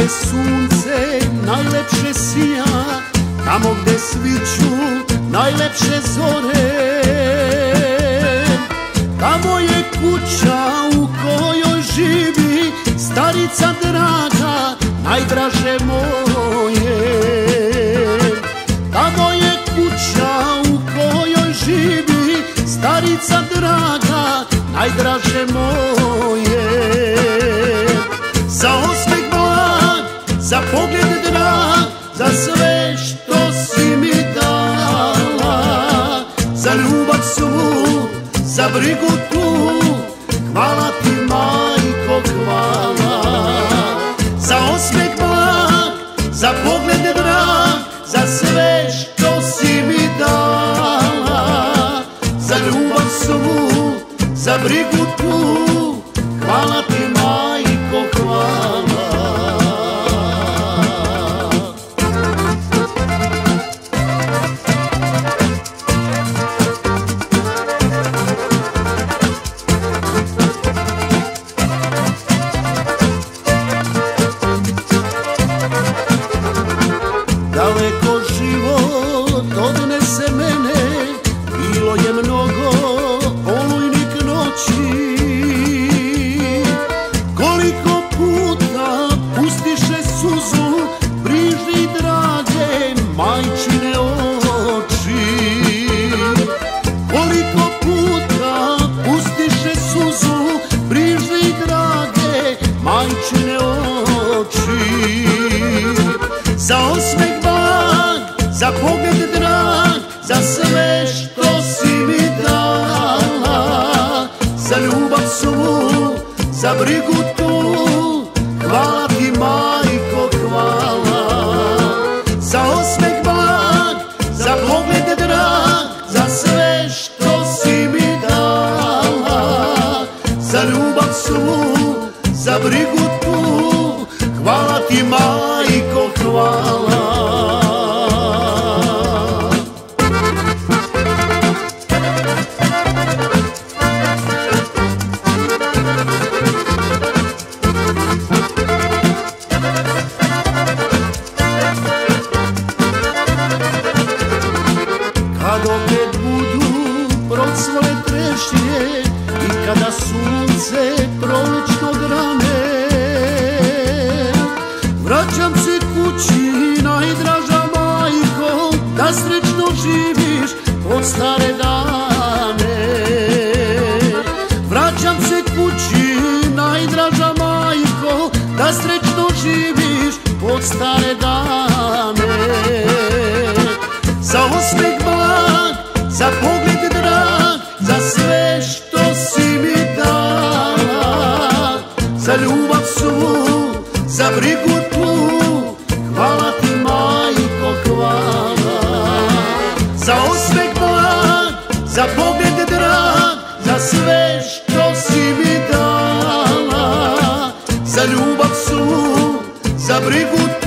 gde sunce najlepše sija, tamo gde sviću najlepše zore. Tamo je kuća u kojoj živi starica draga, najdraže moje. Tamo je kuća u kojoj živi starica draga, najdraže moje. Za osmeh blag, za pogled drag, za sve što si mi dala, za ljubav svu, za brigu tu, hvala ti majko, hvala. Za osmeh blag, za pogled drag, za sve što si mi dala, za ljubav svu, za brigu tu, hvala ti majko, hvala. Daleko život odnese mene, bilo je mnogo olujnih noći. Koliko puta pustiše suzu, brižni drage majčine oči. Koliko puta pustiše suzu, brižni drage majčine oči. Za osmeh blag, za pogled drag, za sve što si mi dala, za ljubav svu, za brigu tu, hvala ti majko, hvala. Za osmeh blag, za pogled drag, za sve što si mi dala, za ljubav svu, za brigu tu, hvala ti majko, hvala. Kad opet budu procvale trešnje i kada sunce prolećno grane, vraćam se kući, najdraža majko, da srećno živiš od stare dane. Vraćam se kući, najdraža majko, da srećno živiš od stare dane. Za osmeh blag, za pogled drag, za sve što si mi dala, za ljubav svu, za brigu tu, hvala ti majko, hvala. Za osmeh blag, za pogled drag, za sve što si mi dala, za ljubav svu, za brigu tu,